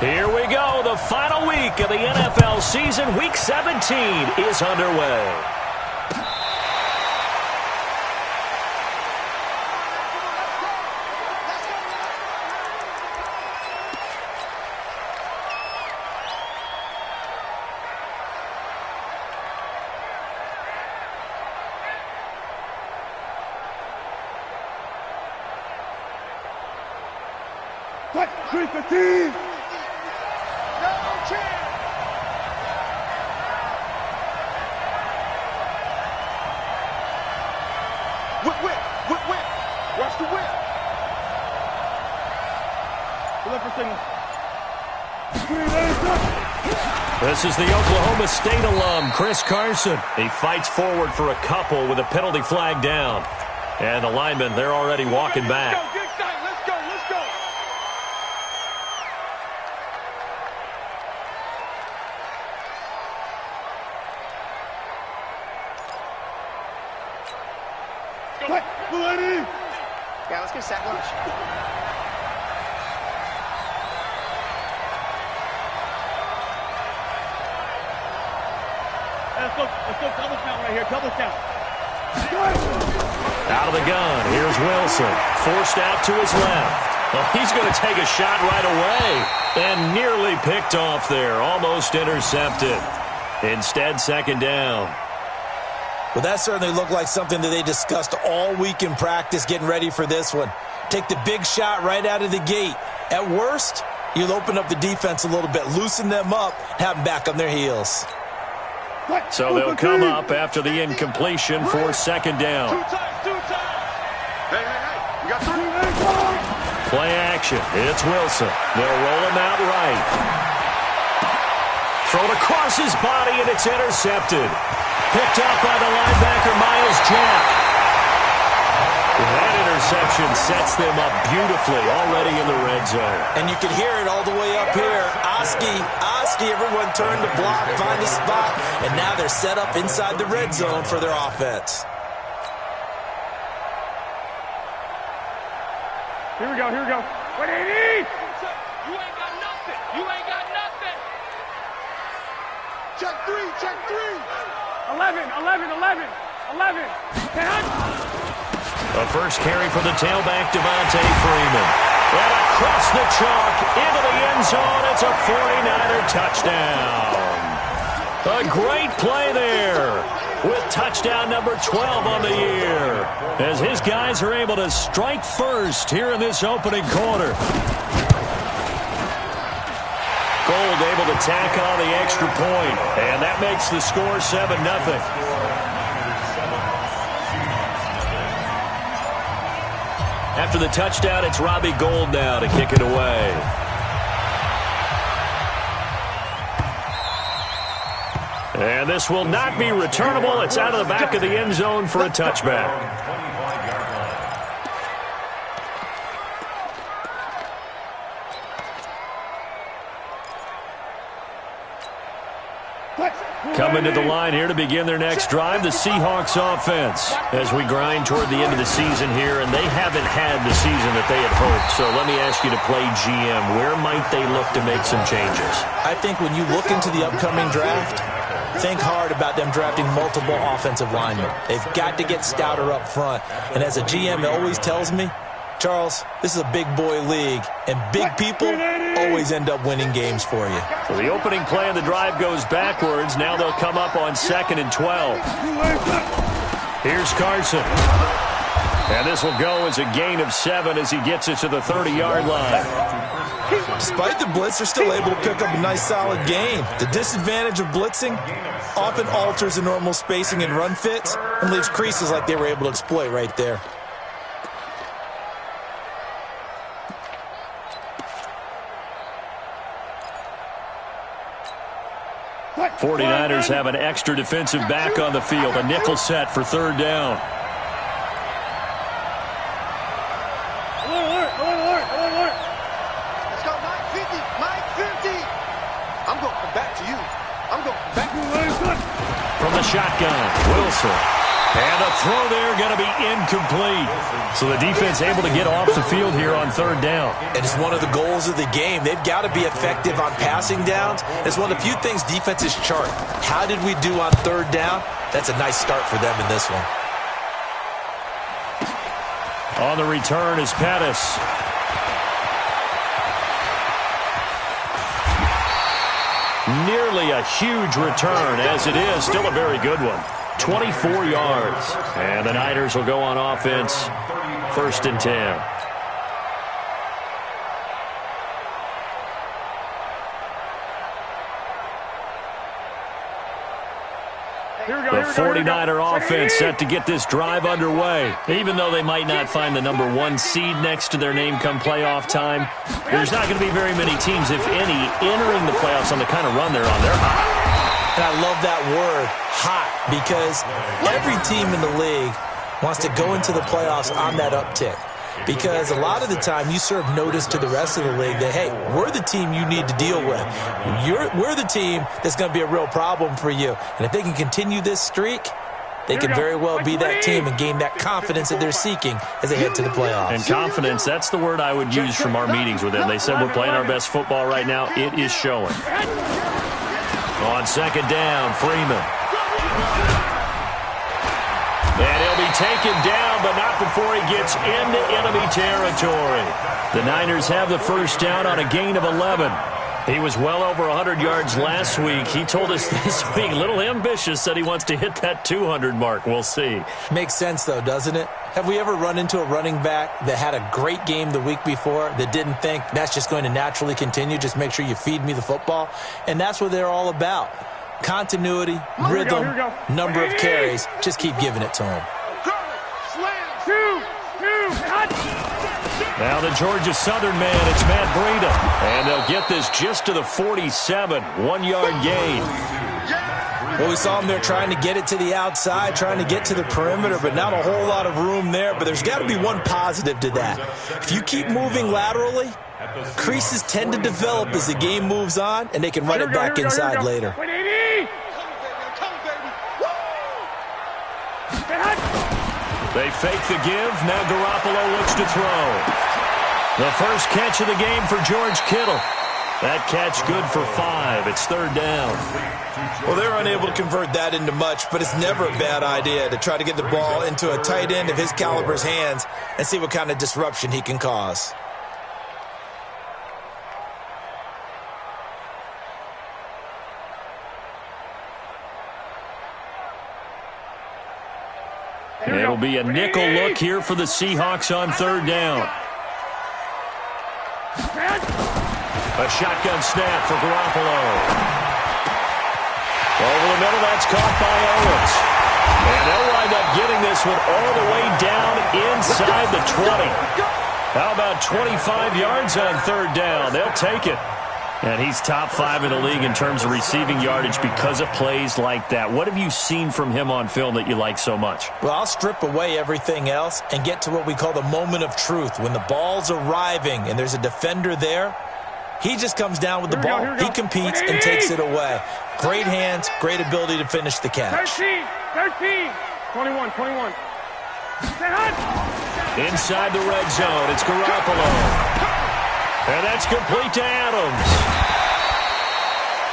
Here we go. The final week of the NFL season. Week 17 is underway. Treat the team! No chance! Whip, whip, whip, whip! Watch the whip! Look for signal. This is the Oklahoma State alum, Chris Carson. He fights forward for a couple with a penalty flag down. And the linemen, they're already walking back. Let's go! Yeah, let's get sack lunch. Let's go double count right here, double count. Out of the gun, here's Wilson. Forced out to his left. Well, he's going to take a shot right away. And nearly picked off there. Almost intercepted. Instead, second down. Well, that certainly looked like something that they discussed all week in practice getting ready for this one. Take the big shot right out of the gate. At worst, you'll open up the defense a little bit, loosen them up, have them back on their heels. So they'll come up after the incompletion for second down. Two times! Hey, we got three. Play action. It's Wilson. They'll roll him out right. Thrown across his body, and it's intercepted. Picked up by the linebacker, Miles Jack. That interception sets them up beautifully already in the red zone. And you can hear it all the way up here. Oski, everyone turned to block, find a spot, and now they're set up inside the red zone for their offense. Here we go. 180! You ain't got nothing! Check three! 11. 10. A first carry for the tailback, Devontae Freeman. And across the chalk, into the end zone, it's a 49er touchdown. A great play there, with touchdown number 12 on the year, as his guys are able to strike first here in this opening quarter. Gold able to tack on the extra point, and that makes the score 7-0. After the touchdown, it's Robbie Gould now to kick it away. And this will not be returnable. It's out of the back of the end zone for a touchback. Coming to the line here to begin their next drive, the Seahawks offense. As we grind toward the end of the season here, and they haven't had the season that they had hoped. So let me ask you to play GM. Where might they look to make some changes? I think when you look into the upcoming draft, think hard about them drafting multiple offensive linemen. They've got to get stouter up front. And as a GM, it always tells me, Charles, this is a big boy league, and big people always end up winning games for you. So the opening play of the drive goes backwards. Now they'll come up on 2nd and 12. Here's Carson. And this will go as a gain of 7 as he gets it to the 30-yard line. Despite the blitz, they're still able to pick up a nice solid gain. The disadvantage of blitzing often alters the normal spacing and run fits and leaves creases like they were able to exploit right there. 49ers have an extra defensive back on the field. A nickel set for third down. Alert. Let's go, Mike 50. I'm going back to you. From the shotgun, Wilson. And the throw there going to be incomplete. So the defense able to get off the field here on third down. And it's one of the goals of the game. They've got to be effective on passing downs. It's one of the few things defenses chart. How did we do on third down? That's a nice start for them in this one. On the return is Pettis. Nearly a huge return, as it is. Still a very good one. 24 yards. And the Niners will go on offense. 1st and 10. The 49er offense set to get this drive underway. Even though they might not find the number 1 seed next to their name come playoff time, there's not going to be very many teams, if any, entering the playoffs on the kind of run they're on. They're hot. And I love that word, hot, because every team in the league wants to go into the playoffs on that uptick. Because a lot of the time you serve notice to the rest of the league that, hey, we're the team you need to deal with. We're the team that's going to be a real problem for you. And if they can continue this streak, they can very well be that team and gain that confidence that they're seeking as they head to the playoffs. And confidence, that's the word I would use from our meetings with them. They said we're playing our best football right now. It is showing. On 2nd down, Freeman. And he'll be taken down, but not before he gets into enemy territory. The Niners have the 1st down on a gain of 11. He was well over 100 yards last week. He told us this week, a little ambitious, said he wants to hit that 200 mark. We'll see. Makes sense, though, doesn't it? Have we ever run into a running back that had a great game the week before that didn't think that's just going to naturally continue? Just make sure you feed me the football. And that's what they're all about. Continuity, rhythm, number of carries. Just keep giving it to them. Now the Georgia Southern man, it's Matt Breida. And they'll get this just to the 47, 1-yard gain. Well, we saw them there trying to get it to the outside, trying to get to the perimeter, but not a whole lot of room there. But there's got to be one positive to that. If you keep moving laterally, creases tend to develop as the game moves on, and they can run it back inside later. They fake the give. Now Garoppolo looks to throw. The first catch of the game for George Kittle. That catch good for 5. It's 3rd down. Well, they're unable to convert that into much, but it's never a bad idea to try to get the ball into a tight end of his caliber's hands and see what kind of disruption he can cause. It'll be a nickel look here for the Seahawks on 3rd down. A shotgun snap for Garoppolo. Over the middle, that's caught by Owens. And they'll wind up getting this one all the way down inside the 20. How about 25 yards on 3rd down? They'll take it. And he's top 5 in the league in terms of receiving yardage because of plays like that. What have you seen from him on film that you like so much? Well, I'll strip away everything else and get to what we call the moment of truth. When the ball's arriving and there's a defender there, he just comes down with the ball. He competes and takes it away. Great hands, great ability to finish the catch. 13, 21. Inside the red zone, it's Garoppolo. And that's complete to Adams.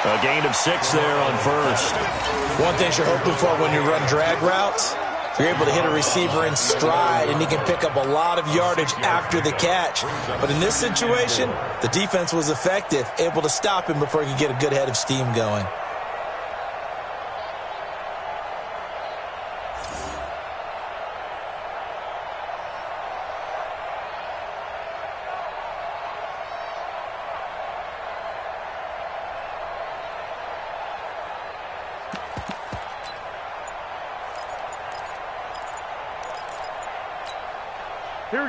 A gain of 6 there on 1st. One thing you're hoping for when you run drag routes, you're able to hit a receiver in stride, and he can pick up a lot of yardage after the catch. But in this situation, the defense was effective, able to stop him before he could get a good head of steam going.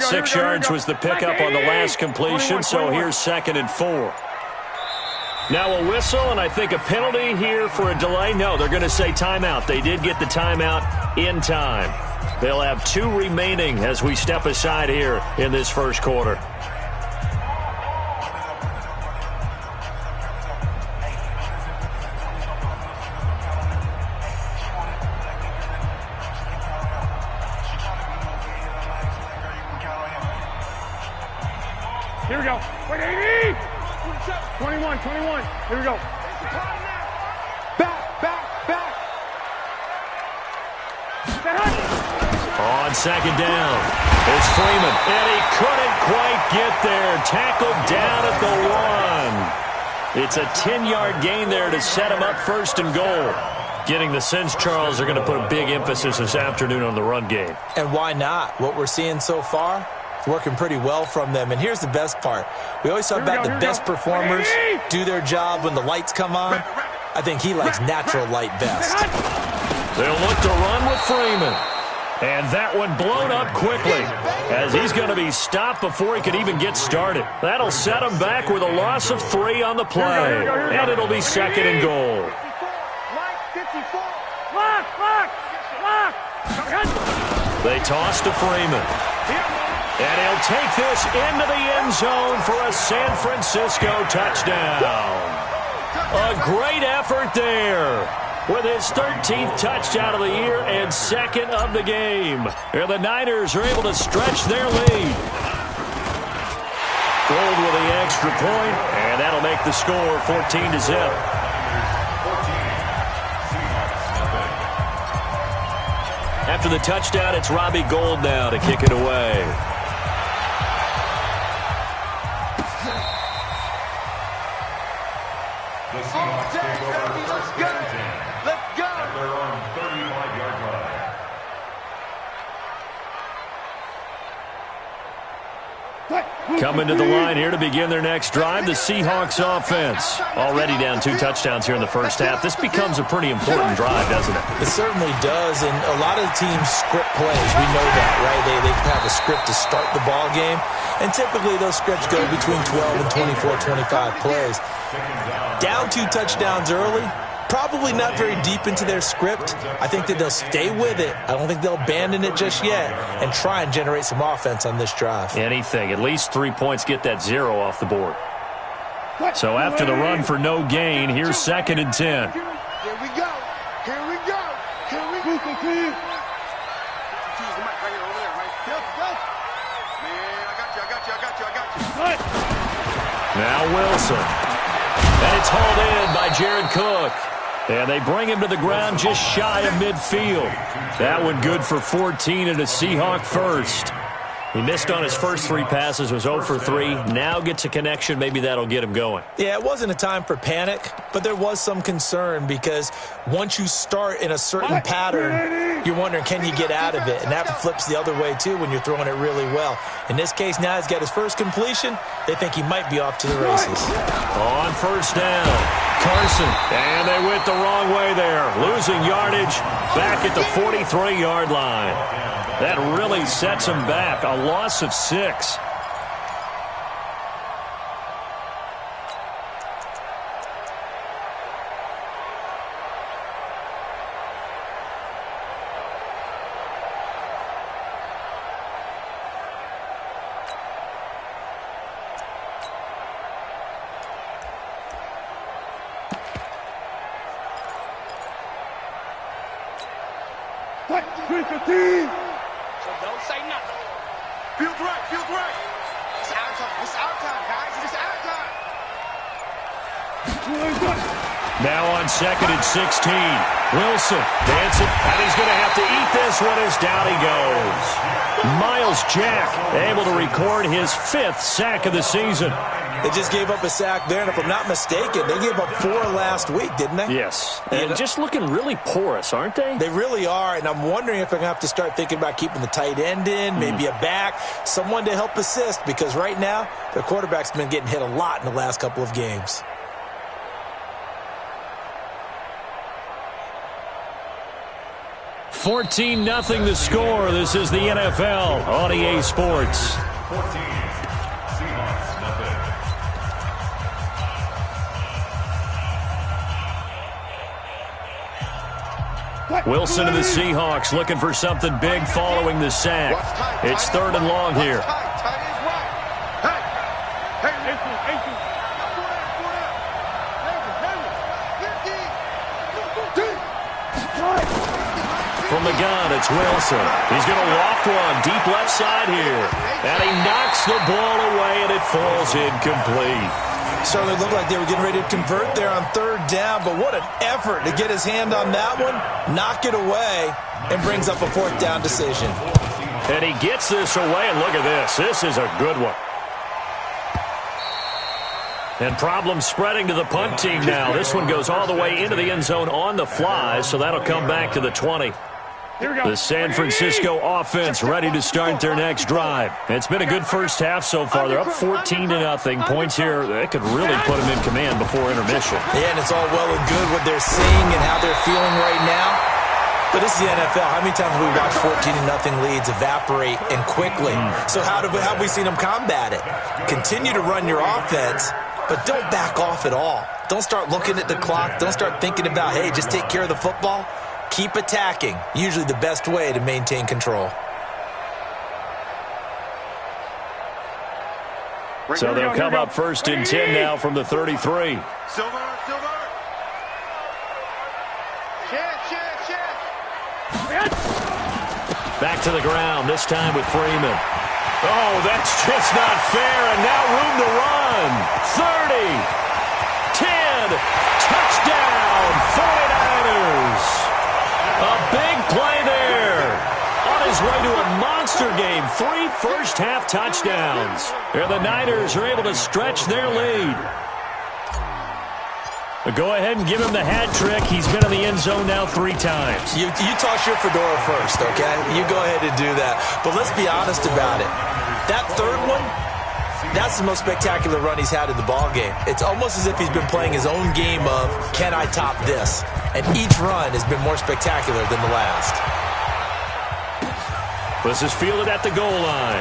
Six yards was the pickup on the last completion, so here's 2nd and 4. Now a whistle, and I think a penalty here for a delay. No, they're going to say timeout. They did get the timeout in time. They'll have 2 remaining as we step aside here in this 1st quarter. Here we go. Wait, 80! 21. Here we go. Back. On second down, it's Freeman, and he couldn't quite get there. Tackled down at the 1. It's a 10-yard gain there to set him up first and goal. Getting the sense, Charles, are going to put a big emphasis this afternoon on the run game. And why not? What we're seeing so far, it's working pretty well from them. And here's the best part. We always talk about the best performers do their job when the lights come on. I think he likes natural light best. They'll look to run with Freeman. And that one blown up quickly as he's going to be stopped before he could even get started. That'll set him back with a loss of 3 on the play. And it'll be second and goal. They toss to Freeman. And he'll take this into the end zone for a San Francisco touchdown. A great effort there with his 13th touchdown of the year and second of the game. And the Niners are able to stretch their lead. Gold with the extra point, and that'll make the score 14-0. After the touchdown, it's Robbie Gould now to kick it away. The Seahawks take over first and 10. Let's go. At their own 35-yard line. Coming to the line here to begin their next drive, the Seahawks offense. Already down 2 touchdowns here in the first half. This becomes a pretty important drive, doesn't it? It certainly does, and a lot of the teams script plays. We know that, right? They have a script to start the ball game, and typically those scripts go between 12 and 24, 25 plays. Down 2 touchdowns early, probably not very deep into their script. I think that they'll stay with it. I don't think they'll abandon it just yet and try and generate some offense on this drive. Anything. At least 3 points get that 0 off the board. So after the run for no gain, here's second and 10. Here we go. Now Wilson. And it's hauled in by Jared Cook. And they bring him to the ground just shy of midfield. That one good for 14 and a Seahawk first. He missed on his first 3 passes, was 0 for 3. Now gets a connection. Maybe that'll get him going. Yeah, it wasn't a time for panic, but there was some concern because once you start in a certain pattern, you're wondering, can you get out of it? And that flips the other way, too, when you're throwing it really well. In this case, now he's got his first completion. They think he might be off to the races. On first down, Carson. And they went the wrong way there. Losing yardage back at the 43-yard line. That really sets him back. A loss of 6. So don't say nothing. Field right. It's our time, guys. It's our time. Now on second and 16. Wilson dancing, and he's going to have to eat this one as down he goes. Miles Jack able to record his 5th sack of the season. They just gave up a sack there, and if I'm not mistaken, they gave up 4 last week, didn't they? Yes, and just looking really porous, aren't they? They really are, and I'm wondering if they're going to have to start thinking about keeping the tight end in, maybe a back, someone to help assist, because right now, their quarterback's been getting hit a lot in the last couple of games. $14-0 the score. This is the NFL on EA Sports. 14. Seahawks, nothing. Wilson and the Seahawks looking for something big following the sack. It's 3rd and long here. From From the gun, it's Wilson. He's going to loft one deep left side here. And he knocks the ball away, and it falls incomplete. Certainly looked like they were getting ready to convert there on third down, but what an effort to get his hand on that one, knock it away, and brings up a fourth down decision. And he gets this away, and look at this. This is a good one. And problems spreading to the punt team now. This one goes all the way into the end zone on the fly, so that'll come back to the 20. The San Francisco offense ready to start their next drive. It's been a good first half so far. They're up 14-0. Points here, they could really put them in command before intermission. Yeah, and it's all well and good what they're seeing and how they're feeling right now. But this is the NFL. How many times have we watched 14-0 leads evaporate and quickly? So how have we seen them combat it? Continue to run your offense, but don't back off at all. Don't start looking at the clock. Don't start thinking about, hey, just take care of the football. Keep attacking. Usually the best way to maintain control. So they'll come up first and 10 now from the 33. Silver. Back to the ground, this time with Freeman. Oh, that's just not fair, and now room to run. 30, 10, touchdown, 49ers. A big play there. On his way to a monster game, 3 first-half touchdowns. And the Niners are able to stretch their lead. But go ahead and give him the hat trick. He's been in the end zone now 3 times. You toss your fedora first, okay? You go ahead and do that. But let's be honest about it. That third one, that's the most spectacular run he's had in the ballgame. It's almost as if he's been playing his own game of, can I top this? And each run has been more spectacular than the last. This is fielded at the goal line.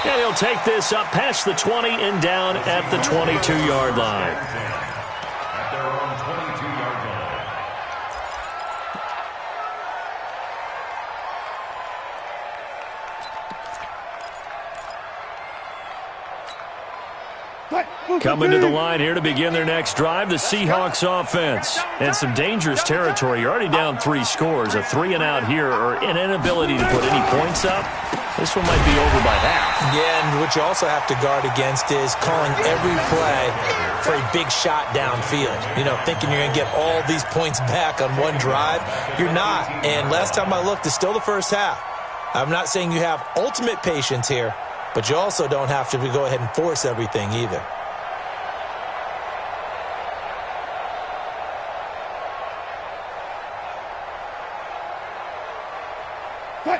And he'll take this up past the 20 and down at the 22-yard line. At their own 22-yard line. Coming to the line here to begin their next drive, the Seahawks offense. And some dangerous territory. You're already down 3 scores. A 3-and-out here or an inability to put any points up. This one might be over by half. Yeah, and what you also have to guard against is calling every play for a big shot downfield. You know, thinking you're going to get all these points back on one drive. You're not. And last time I looked, it's still the first half. I'm not saying you have ultimate patience here, but you also don't have to go ahead and force everything either.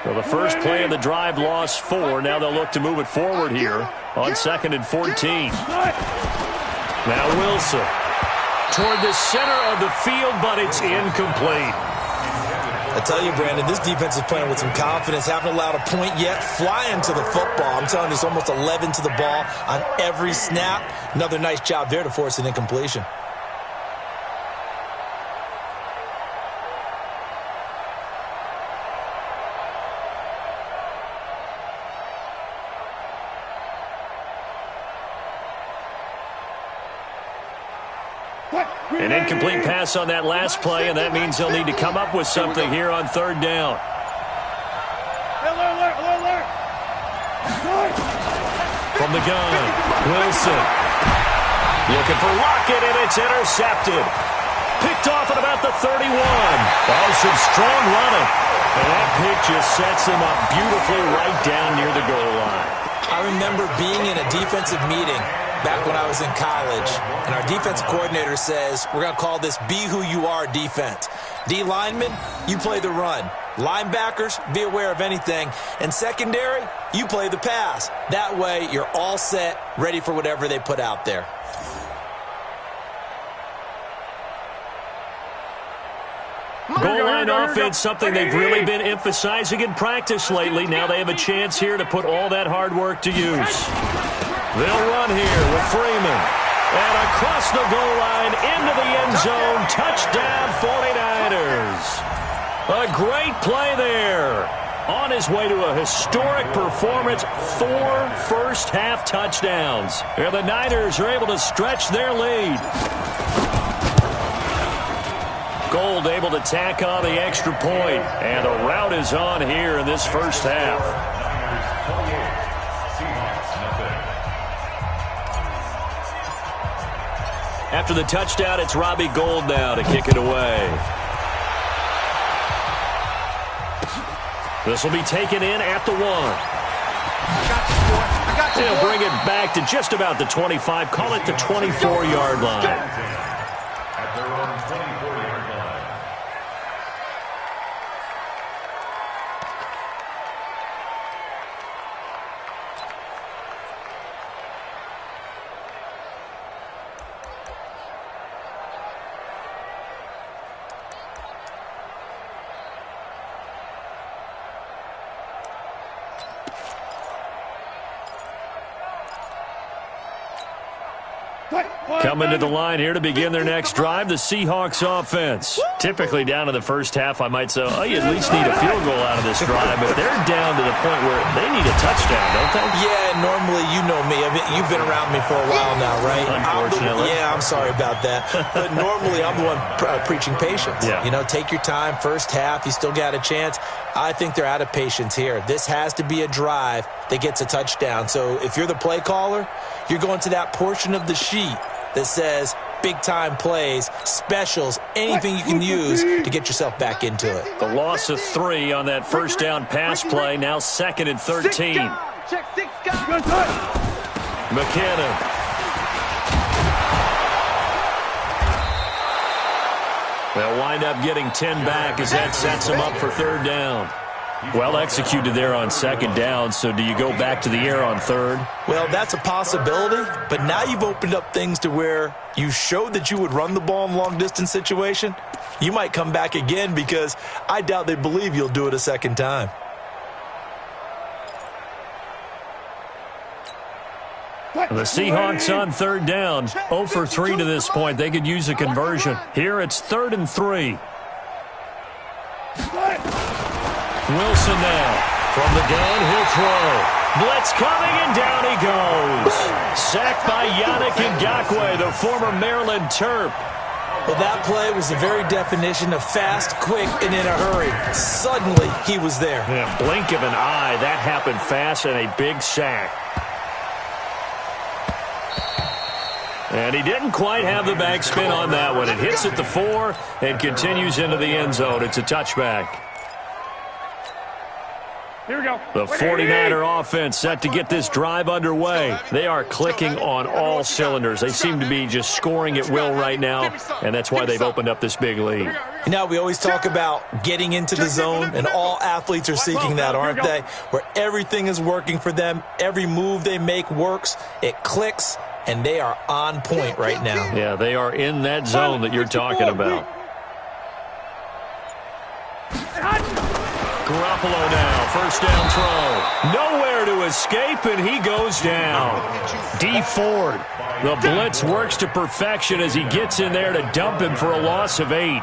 Well, the first play of the drive lost 4. Now they'll look to move it forward here on 2nd and 14. Now Wilson toward the center of the field, but it's incomplete. I tell you, Brandon, this defense is playing with some confidence. Haven't allowed a point yet. Flying to the football. I'm telling you, it's almost 11 to the ball on every snap. Another nice job there to force an incompletion. An incomplete pass on that last play, and that means they'll need to come up with something here on 3rd down. From the gun, Wilson. Looking for Lockett, and it's intercepted. Picked off at about the 31. Oh, some strong running. And that pick just sets him up beautifully right down near the goal line. I remember being in a defensive meeting back when I was in college, and our defensive coordinator says, we're going to call this Be Who You Are defense. D linemen, you play the run. Linebackers, be aware of anything. And secondary, you play the pass. That way, you're all set, ready for whatever they put out there. Goal line offense, something they've really been emphasizing in practice lately. Now they have a chance here to put all that hard work to use. They'll run here with Freeman. And across the goal line into the end zone. Touchdown 49ers. A great play there. On his way to a historic performance, 4 first-half touchdowns. And the Niners are able to stretch their lead. Gold able to tack on the extra point, and the rout is on here in this first half. After the touchdown, it's Robbie Gould now to kick it away. This will be taken in at the 1. They'll bring it back to just about the 25. Call it the 24-yard line. At their own 24-yard line. Coming to the line here to begin their next drive, the Seahawks offense. Typically down to the first half, I might say, oh, you at least need a field goal out of this drive, but they're down to the point where they need a touchdown, don't they? Yeah, normally, you know me. I mean, you've been around me for a while now, right? Unfortunately. I'm sorry about that. But normally, I'm the one preaching patience. Yeah. You know, take your time, first half, you still got a chance. I think they're out of patience here. This has to be a drive that gets a touchdown. So if you're the play caller, you're going to that portion of the sheet that says big-time plays, specials, anything you can use to get yourself back into it. The loss of 3 on that first down pass play, now 2nd and 13. Check 6 guys. McKinnon. They'll wind up getting 10 back as that sets them up for 3rd down. Well executed there on 2nd down, so do you go back to the air on 3rd? Well, that's a possibility, but now you've opened up things to where you showed that you would run the ball in long-distance situation. You might come back again because I doubt they believe you'll do it a second time. The Seahawks on 3rd down, 0 for 3 to this point. They could use a conversion. Here it's 3rd and 3. Wilson now. From the gun, he'll throw. Blitz coming, and down he goes. Sacked by Yannick Ngakoue, the former Maryland Terp. Well, that play was the very definition of fast, quick, and in a hurry. Suddenly, he was there. Yeah, blink of an eye. That happened fast, and a big sack. And he didn't quite have the backspin on that one. It hits at the 4 and continues into the end zone. It's a touchback. Here we go. The 49er offense set to get this drive underway. They are clicking on all cylinders. They seem to be just scoring at will right now, and that's why they've opened up this big lead. You know, we always talk about getting into the zone, and all athletes are seeking that, aren't they? Where everything is working for them. Every move they make works. It clicks, and they are on point right now. Yeah, they are in that zone that you're talking about. Garoppolo now, first down throw. Nowhere to escape, and he goes down. D. Ford, the blitz works to perfection as he gets in there to dump him for a loss of 8.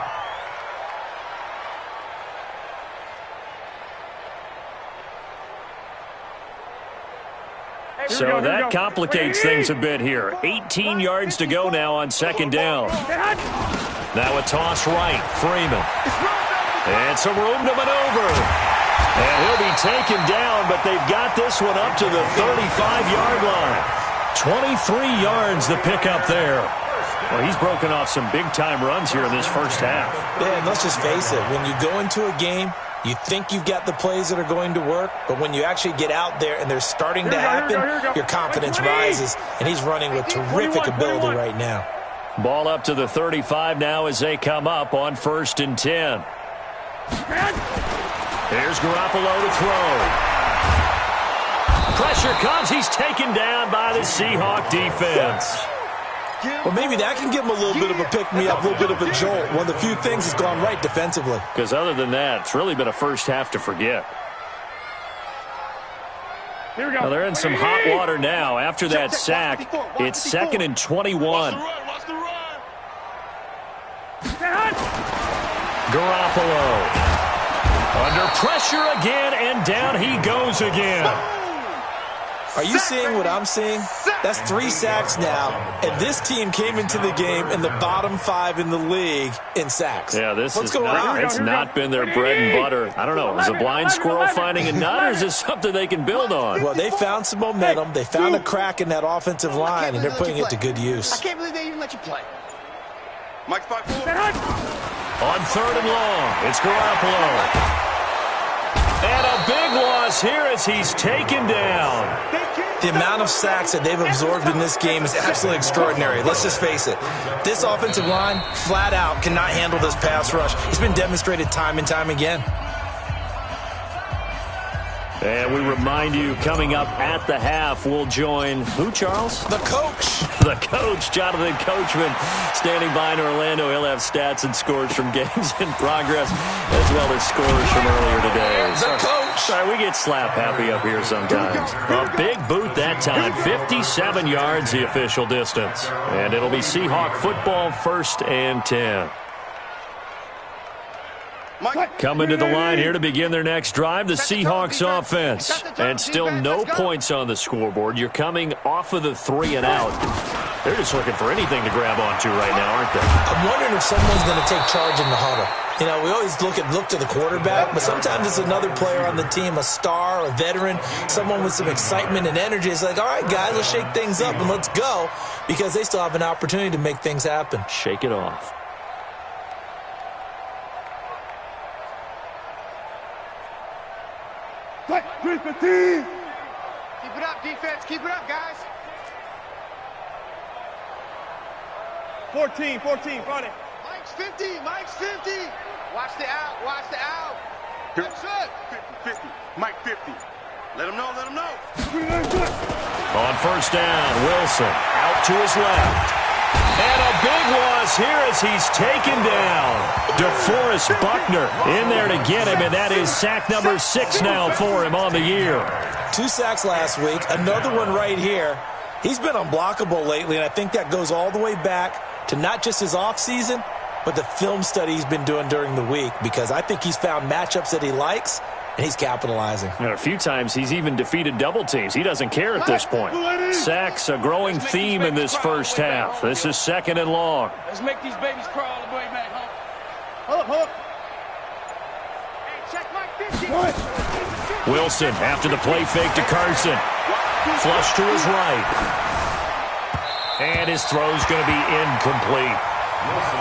So that complicates things a bit here. 18 yards to go now on 2nd down. Now a toss right, Freeman. And some room to maneuver. And he'll be taken down, but they've got this one up to the 35-yard line. 23 yards the pickup there. Well, he's broken off some big-time runs here in this first half. Yeah, and let's just face it. When you go into a game, you think you've got the plays that are going to work, but when you actually get out there and they're starting to happen, your confidence rises, and he's running with terrific ability right now. Ball up to the 35 now as they come up on 1st and 10. Here's Garoppolo to throw. Pressure comes. He's taken down by the Seahawk defense. Well, maybe that can give him a little bit of a pick-me-up, a little bit of a jolt. One of the few things that's gone right defensively. Because other than that, it's really been a first half to forget. Here we go. Well, they're in some hot water now. After that sack, it's 2nd and 21. Garoppolo. Under pressure again, and down he goes again. Are you seeing what I'm seeing? That's 3 sacks now, and this team came into the game in the bottom 5 in the league in sacks. Yeah, What's going on? It's not been their bread and butter. I don't know. Is a blind squirrel finding a nut, or is this something they can build on? Well, they found some momentum. They found a crack in that offensive line, and they're putting it to good use. I can't believe they even let you play. Mike 5-4. On 3rd and long, it's Garoppolo. And a big loss here as he's taken down. The amount of sacks that they've absorbed in this game is absolutely extraordinary. Let's just face it. This offensive line, flat out, cannot handle this pass rush. It's been demonstrated time and time again. And we remind you, coming up at the half, we'll join who, Charles? The coach. The coach, Jonathan Coachman, standing by in Orlando. He'll have stats and scores from games in progress, as well as scores from earlier today. The coach. Sorry, we get slap happy up here sometimes. A big boot that time, 57 yards the official distance. And it'll be Seahawk football, 1st and 10. Coming to the line here to begin their next drive, the Seahawks offense. And still no points on the scoreboard. You're coming off of the 3 and out. They're just looking for anything to grab onto right now, aren't they? I'm wondering if someone's going to take charge in the huddle. You know, we always look to the quarterback, but sometimes it's another player on the team, a star, a veteran, someone with some excitement and energy. It's like, all right, guys, let's shake things up and let's go, because they still have an opportunity to make things happen. Shake it off. Keep it up, defense. Keep it up, guys. 14, 40. Mike's 50. Mike's 50. Watch the out. Watch the out. That's it. 50. Mike 50. Let him know. Let him know. On 1st down, Wilson out to his left. And a big loss here as he's taken down. DeForest Buckner in there to get him, and that is sack number 6 now for him on the year. 2 sacks last week, another one right here. He's been unblockable lately, and I think that goes all the way back to not just his offseason, but the film study he's been doing during the week, because I think he's found matchups that he likes, and he's capitalizing. And a few times he's even defeated double teams. He doesn't care at this point. Sacks, a growing theme in this first half. This is 2nd and long. Let's make these babies crawl all the way back home. Hold up. Hey, check Mike 50. Wilson after the play fake to Carson. Flush to his right. And his throw's going to be incomplete.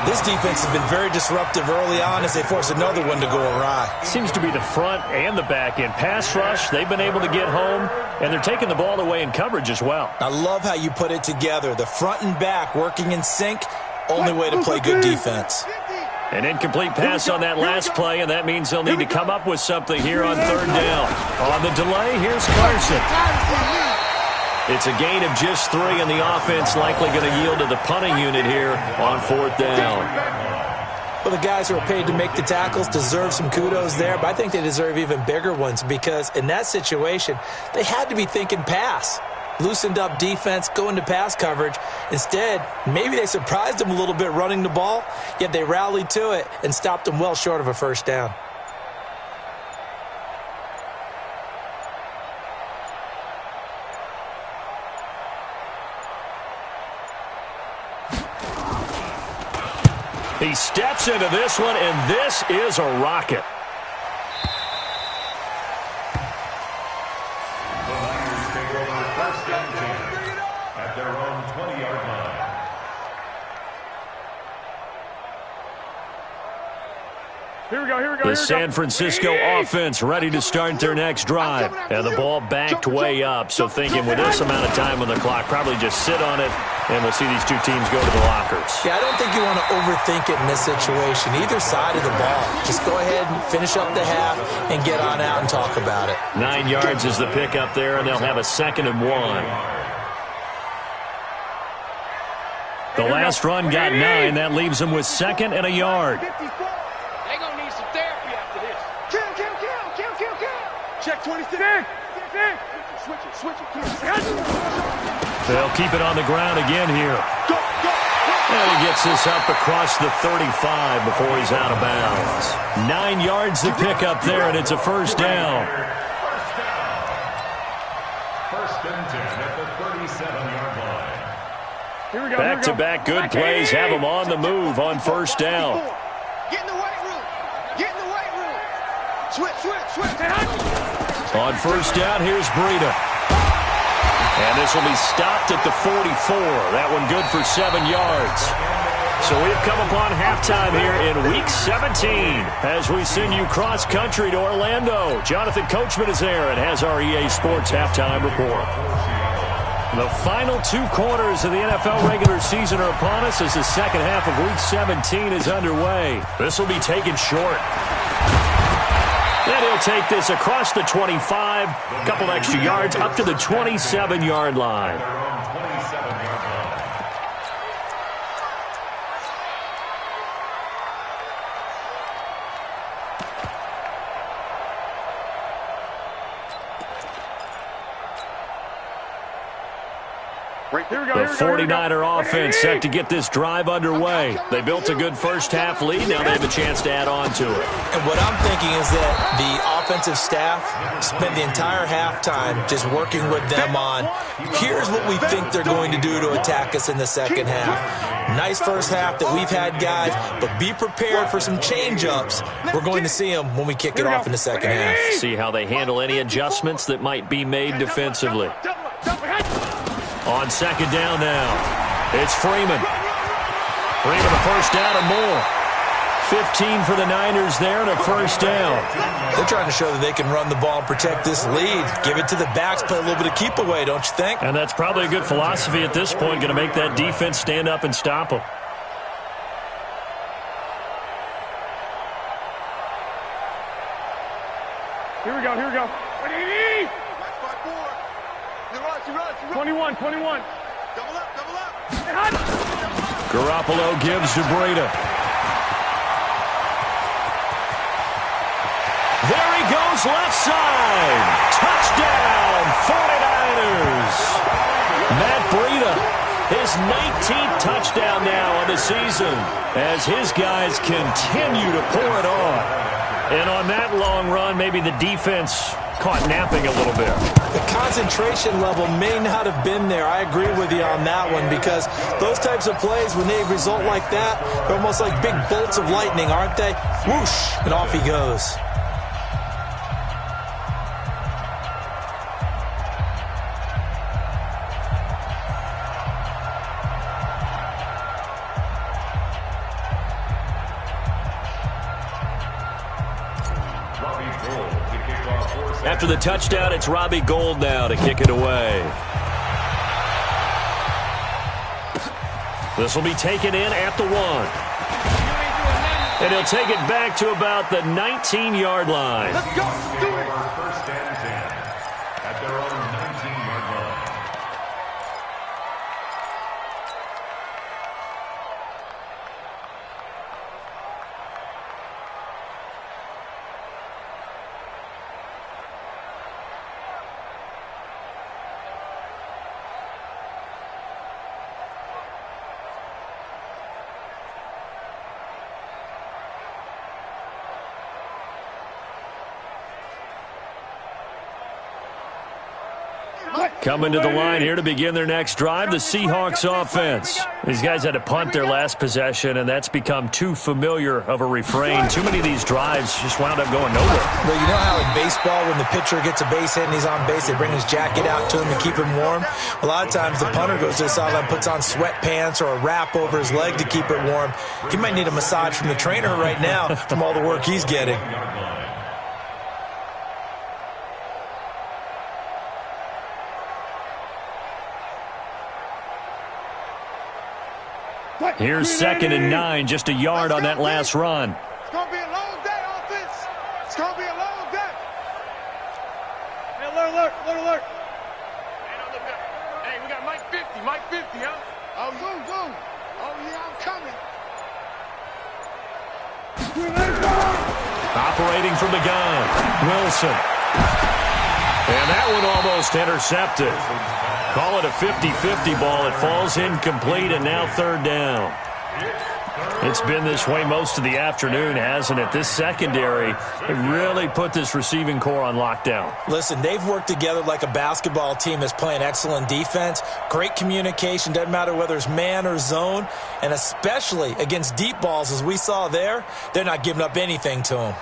This defense has been very disruptive early on as they force another one to go awry. Seems to be the front and the back end. Pass rush, they've been able to get home, and they're taking the ball away in coverage as well. I love how you put it together. The front and back working in sync, only way to play good defense. An incomplete pass on that last play, and that means they'll need to come up with something here on 3rd down. On the delay, here's Carson. It's a gain of just 3, and the offense likely going to yield to the punting unit here on 4th down. Well, the guys who are paid to make the tackles deserve some kudos there, but I think they deserve even bigger ones, because in that situation, they had to be thinking pass. Loosened up defense, going to pass coverage. Instead, maybe they surprised them a little bit running the ball, yet they rallied to it and stopped them well short of a 1st down. He steps into this one, and this is a rocket. The Niners take over 1st and 10 at their own 20-yard line. Here we go. The San Francisco offense ready to start their next drive. And the ball backed way up, so thinking with this amount of time on the clock, probably just sit on it, and we'll see these two teams go to the lockers. Yeah, I don't think you want to overthink it in this situation, either side of the ball. Just go ahead and finish up the half and get on out and talk about it. 9 yards is the pickup there, and they'll have a 2nd and 1. The last run got 9. That leaves them with 2nd and a yard. They're going to need some therapy after this. Kill. Check 26. Switch it. They'll keep it on the ground again here. And he gets this up across the 35 before he's out of bounds. 9 yards to pick up there, and it's a 1st down. 1st and 10. Back-to-back good plays have them on the move on first down. Get in the weight room. Get in the weight room. Switch. On first down, here's Breida. And this will be stopped at the 44. That one good for 7 yards. So we've come upon halftime here in Week 17 as we send you cross-country to Orlando. Jonathan Coachman is there and has our EA Sports halftime report. The final 2 quarters of the NFL regular season are upon us as the second half of Week 17 is underway. This will be taken short. And he'll take this across the 25, a couple extra yards up to the 27-yard line. The 49er offense set to get this drive underway. They built a good first-half lead. Now they have a chance to add on to it. And what I'm thinking is that the offensive staff spent the entire halftime just working with them on, here's what we think they're going to do to attack us in the second half. Nice first half that we've had, guys, but be prepared for some change-ups. We're going to see them when we kick it off in the second half. See how they handle any adjustments that might be made defensively. On second down now, it's Freeman. Freeman a first down and more. 15 for the Niners there and a first down. They're trying to show that they can run the ball and protect this lead. Give it to the backs, play a little bit of keep away, don't you think? And that's probably a good philosophy at this point, going to make that defense stand up and stop them. Here we go. What do you need? 21. Double up. Garoppolo gives to Breida. There he goes, left side. Touchdown, 49ers. Matt Breida, his 19th touchdown now on the season as his guys continue to pour it on. And on that long run, maybe the defense caught napping a little bit. The concentration level may not have been there. I agree with you on that one because those types of plays, when they result like that, they're almost like big bolts of lightning, aren't they? Whoosh, and off he goes. After the touchdown, it's Robbie Gould now to kick it away. This will be taken in at the 1. And he'll take it back to about the 19-yard line. Let's go. Do it. First and 10 at their own 19-yard line. Coming to the line here to begin their next drive, the Seahawks offense. These guys had to punt their last possession, and that's become too familiar of a refrain. Too many of these drives just wound up going nowhere. Well, you know how in baseball, when the pitcher gets a base hit and he's on base, they bring his jacket out to him to keep him warm? A lot of times the punter goes to the sideline, puts on sweatpants or a wrap over his leg to keep it warm. He might need a massage from the trainer right now from all the work he's getting. Here's 2nd and 9, just a yard on that last run. It's going to be a long day, offense. It's going to be a long day. Hey, alert. Hey, we got Mike 50, huh? Oh, zoom. Oh, yeah, I'm coming. Operating from the gun, Wilson. And that one almost intercepted. Call it a 50-50 ball. It falls incomplete, and now 3rd down. It's been this way most of the afternoon, hasn't it? This secondary really put this receiving core on lockdown. Listen, they've worked together like a basketball team that's playing excellent defense. Great communication, doesn't matter whether it's man or zone. And especially against deep balls, as we saw there, they're not giving up anything to them.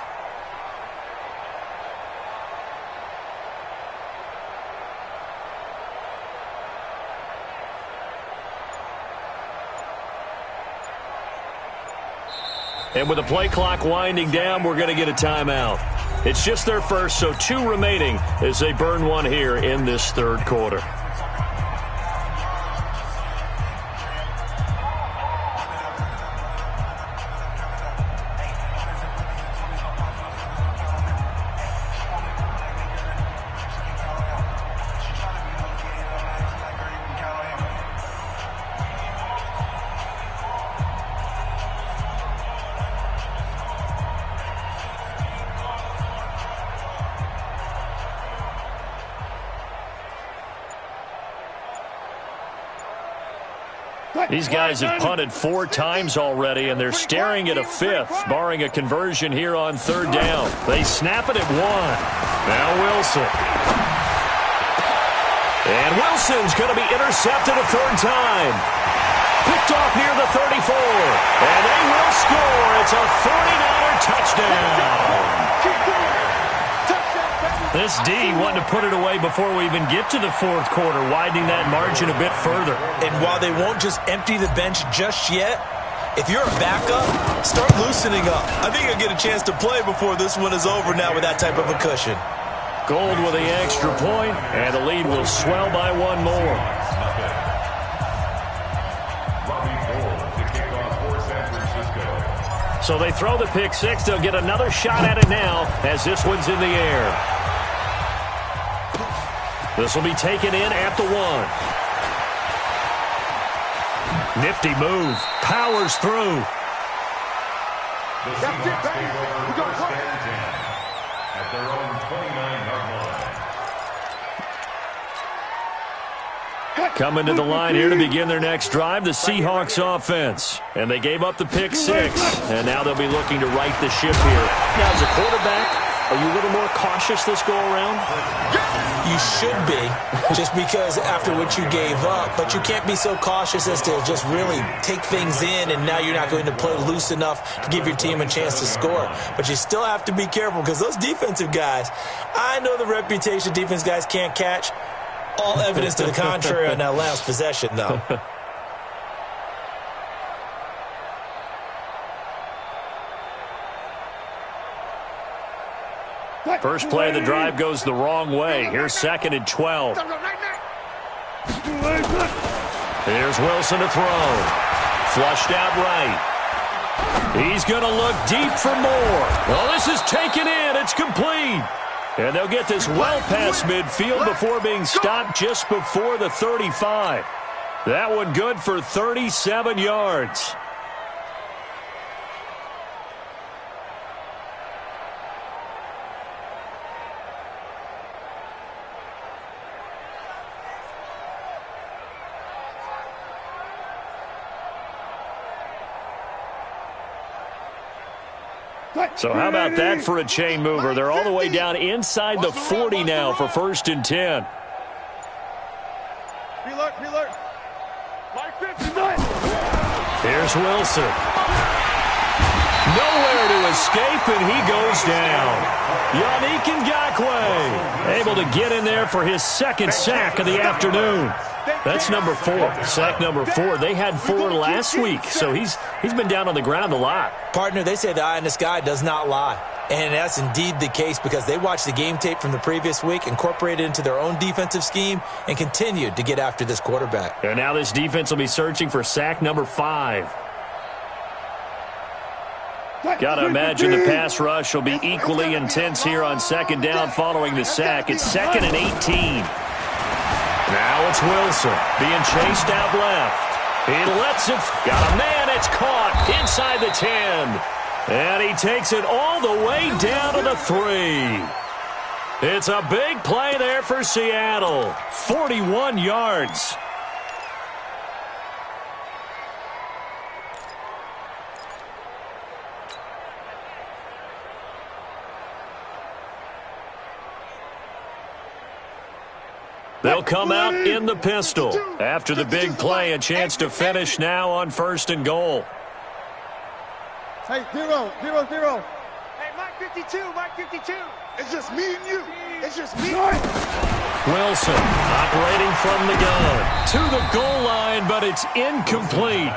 And with the play clock winding down, we're going to get a timeout. It's just their first, so 2 remaining as they burn one here in this third quarter. These guys have punted 4 times already, and they're staring at a 5th, barring a conversion here on 3rd down. They snap it at 1. Now Wilson. And Wilson's going to be intercepted a 3rd time. Picked off near the 34. And they will score. It's a 49er touchdown. This D wanting to put it away before we even get to the 4th quarter, widening that margin a bit further. And while they won't just empty the bench just yet, if you're a backup, start loosening up. I think you'll get a chance to play before this one is over now with that type of a cushion. Gold with the extra point, and the lead will swell by 1 more. So they throw the pick 6. They'll get another shot at it now as this one's in the air. This will be taken in at the 1. Nifty move. Powers through. The Seahawks take over first and 10 at their own 29-yard line. Coming to the line here to begin their next drive, the Seahawks offense. And they gave up the pick 6, and now they'll be looking to right the ship here. Now, as a quarterback, are you a little more cautious this go-around? You should be, just because after what you gave up, but you can't be so cautious as to just really take things in, and now you're not going to play loose enough to give your team a chance to score. But you still have to be careful, because those defensive guys, I know the reputation defense guys can't catch. All evidence to the contrary on that last possession, though. First play of the drive goes the wrong way. Here's 2nd and 12. Here's Wilson to throw. Flushed out right. He's going to look deep for more. Well, this is taken in. It's complete. And they'll get this well past midfield before being stopped just before the 35. That one good for 37 yards. So how about that for a chain mover? They're all the way down inside the 40 now for 1st and 10. Here's Wilson. Nowhere to escape, and he goes down. Yannick Ngakoue able to get in there for his 2nd sack of the afternoon. That's number 4. Sack number 4. They had 4 last week, so he's been down on the ground a lot. Partner, they say the eye in the sky does not lie. And that's indeed the case, because they watched the game tape from the previous week, incorporated it into their own defensive scheme, and continued to get after this quarterback. And now this defense will be searching for sack number 5. Got to imagine the pass rush will be equally intense here on 2nd down following the sack. It's 2nd and 18. Now it's Wilson being chased out left. He lets it. Got a man. It's caught inside the 10. And he takes it all the way down to the 3. It's a big play there for Seattle. 41 yards. They'll come out in the pistol. After the big play, a chance to finish now on 1st and goal. Hey, 0, 0, 0. Hey, Mike 52, Mike 52. It's just me and you. It's just me. Wilson operating from the gun to the goal line, but it's incomplete.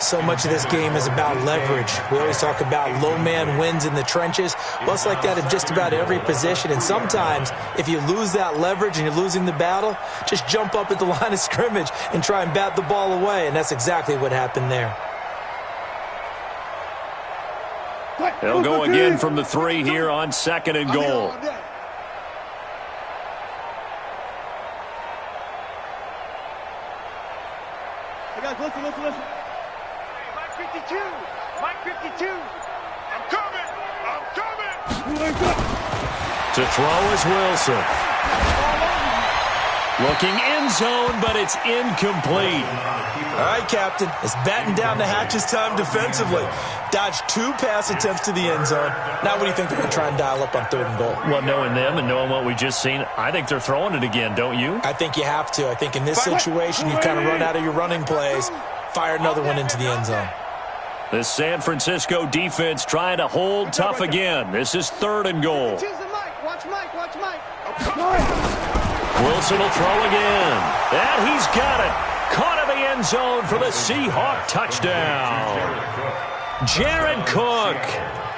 So much of this game is about leverage. We always talk about low man wins in the trenches. Well, it's like that in just about every position. And sometimes, if you lose that leverage and you're losing the battle, just jump up at the line of scrimmage and try and bat the ball away. And that's exactly what happened there. They'll go again from the 3 here on 2nd and goal. Hey, guys, listen. Mike 52, Mike 52. I'm coming. To throw is Wilson. Looking end zone, but it's incomplete. All right, Captain. It's batting down the hatches time defensively. Dodged 2 pass attempts to the end zone. Now what do you think they're going to try and dial up on 3rd and goal? Well, knowing them and knowing what we just seen, I think they're throwing it again, don't you? I think you have to. I think in this situation, you kind of run out of your running plays, fire another one into the end zone. The San Francisco defense trying to hold tough again. This is 3rd and goal. Watch Mike. Wilson will throw again. And he's got it. Caught in the end zone for the Seahawk touchdown. Jared Cook,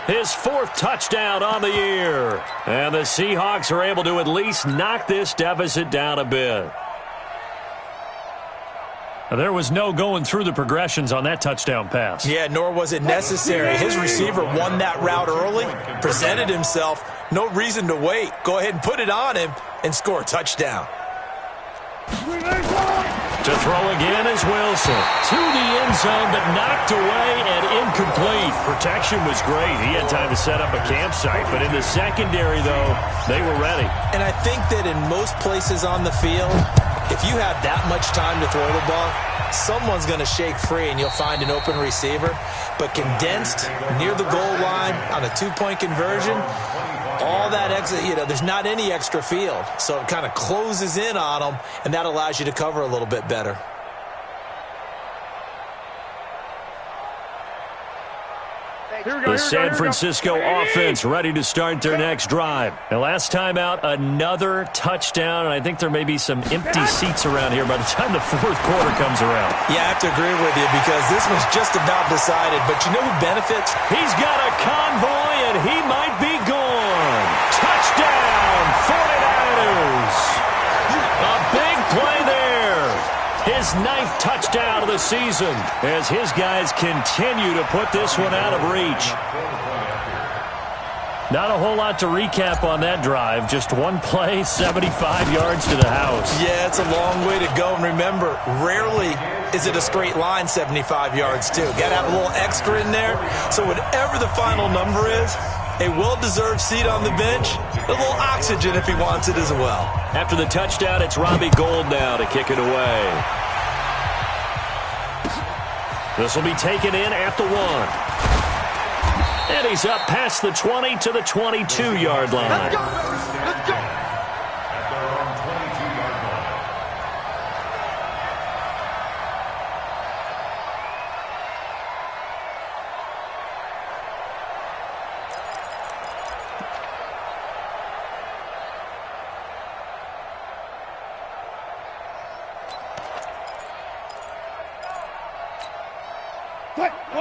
his 4th touchdown on the year. And the Seahawks are able to at least knock this deficit down a bit. There was no going through the progressions on that touchdown pass. Yeah, nor was it necessary. His receiver won that route early, presented himself. No reason to wait. Go ahead and put it on him and score a touchdown. To throw again is Wilson. To the end zone, but knocked away and incomplete. Protection was great. He had time to set up a campsite, but in the secondary, though, they were ready. And I think that in most places on the field, if you have that much time to throw the ball, someone's going to shake free and you'll find an open receiver. But condensed near the goal line on a 2-point conversion, all that extra, there's not any extra field. So it kind of closes in on them, and that allows you to cover a little bit better. The San Francisco offense ready to start their next drive. And last time out, another touchdown, and I think there may be some empty seats around here by the time the 4th quarter comes around. Yeah, I have to agree with you because this one's just about decided. But you know who benefits? He's got a convoy, and he might be gone. Touchdown, 49ers. A big play there. His 9th touchdown of the season as his guys continue to put this one out of reach. Not a whole lot to recap on that drive. Just one play, 75 yards to the house. Yeah, it's a long way to go. And remember, rarely is it a straight line 75 yards, too. Got to have a little extra in there. So whatever the final number is, a well-deserved seat on the bench, a little oxygen if he wants it as well. After the touchdown, it's Robbie Gould now to kick it away. This will be taken in at the 1. And he's up past the 20 to the 22-yard line. Let's go.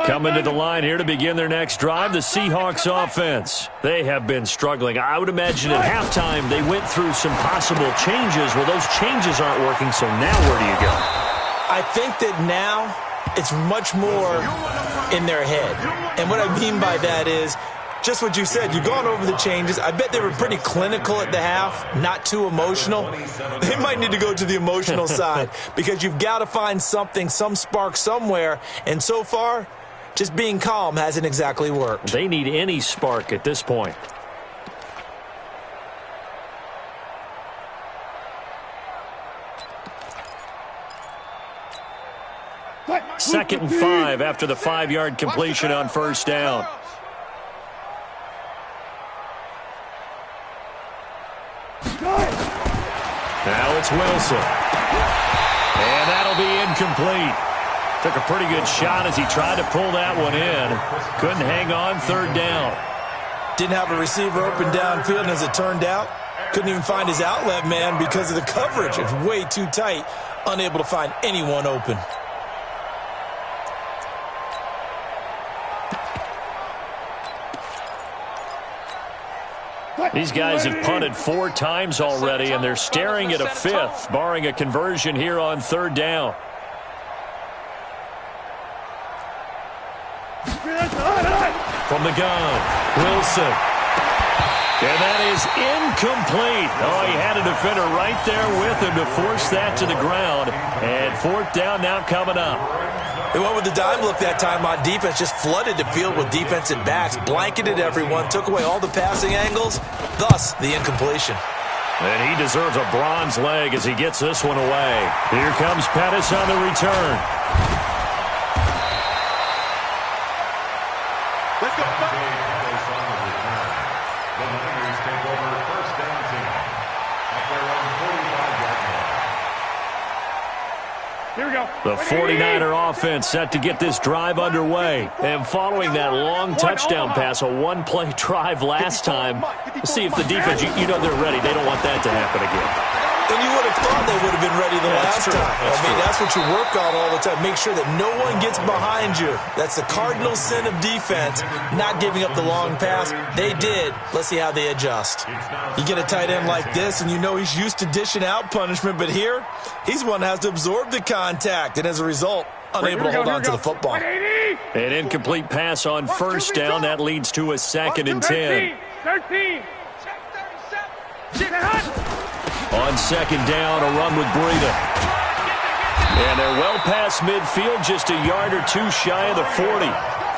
Coming to the line here to begin their next drive, the Seahawks offense. They have been struggling. I would imagine at halftime they went through some possible changes. Well, those changes aren't working, so now where do you go? I think that now it's much more in their head. And what I mean by that is just what you said. You've gone over the changes. I bet they were pretty clinical at the half, not too emotional. They might need to go to the emotional side because you've got to find something, some spark somewhere. And so far, just being calm hasn't exactly worked. They need any spark at this point. Second and 5 after the 5-yard completion on first down. Now it's Wilson. And that'll be incomplete. Took a pretty good shot as he tried to pull that one in. Couldn't hang on, third down. Didn't have a receiver open downfield, and as it turned out, couldn't even find his outlet man because of the coverage. It's way too tight, unable to find anyone open. These guys have punted 4 times already, and they're staring at a 5th, barring a conversion here on third down. From the gun, Wilson. And that is incomplete. Oh, he had a defender right there with him to force that to the ground. And fourth down now coming up. They went with the dime look that time on defense, just flooded the field with defensive backs, blanketed everyone, took away all the passing angles, thus the incompletion. And he deserves a bronze leg as he gets this one away. Here comes Pettis on the return. Let's go. Here we go. The 49er offense set to get this drive underway. And following that long touchdown pass, a one-play drive last time, let's see if the defense, you know they're ready. They don't want that to happen again. And you would have thought they would have been ready the last time. That's what you work on all the time. Make sure that no one gets behind you. That's the cardinal sin of defense, not giving up the long pass. They did. Let's see how they adjust. You get a tight end like this, and you know he's used to dishing out punishment, but here, he's one that has to absorb the contact, and as a result, unable to hold on to the football. An incomplete pass on first down. That leads to a 2nd and 10. 13. On second down, a run with Breida. And they're well past midfield, just a yard or two shy of the 40.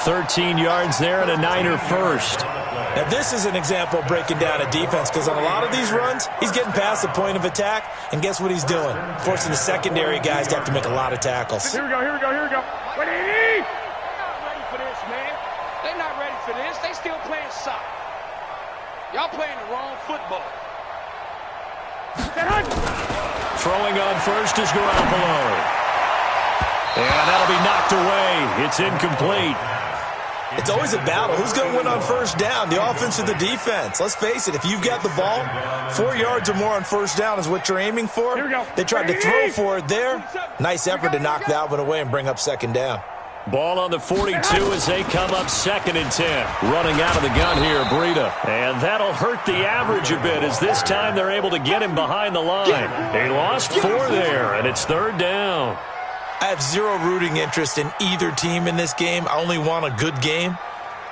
13 yards there and a Niner first. Now this is an example of breaking down a defense, because on a lot of these runs, he's getting past the point of attack, and guess what he's doing? Forcing the secondary guys to have to make a lot of tackles. Here we go. 180! They're not ready for this, man. They're not ready for this. They still playing soccer. Y'all playing the wrong football. Throwing on first is Garoppolo. And that'll be knocked away. It's incomplete. It's always a battle. Who's going to win on first down, the offense or the defense? Let's face it, if you've got the ball, 4 yards or more on first down is what you're aiming for. They tried to throw for it there. Nice effort to knock that one away and bring up second down. Ball on the 42 as they come up 2nd and 10. Running out of the gun here, Breida. And that'll hurt the average a bit as this time they're able to get him behind the line. They lost 4 there, and it's third down. I have zero rooting interest in either team in this game. I only want a good game.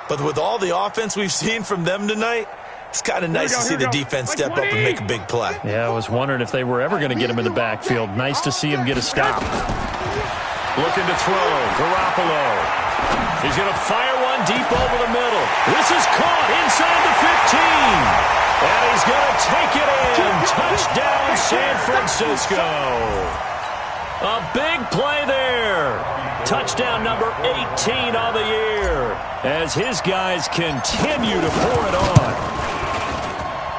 But with all the offense we've seen from them tonight, it's kind of nice to see the defense step up and make a big play. Yeah, I was wondering if they were ever going to get him in the backfield. Nice to see him get a stop. Looking to throw, Garoppolo. He's going to fire one deep over the middle. This is caught inside the 15. And he's going to take it in. Touchdown, San Francisco. A big play there. Touchdown number 18 on the year as his guys continue to pour it on.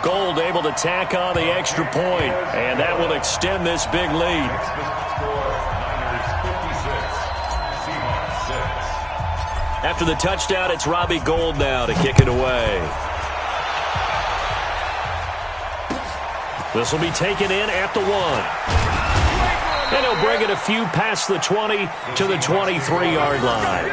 Gold able to tack on the extra point, and that will extend this big lead. After the touchdown, it's Robbie Gould now to kick it away. This will be taken in at the 1. And he'll bring it a few past the 20 to the 23-yard line.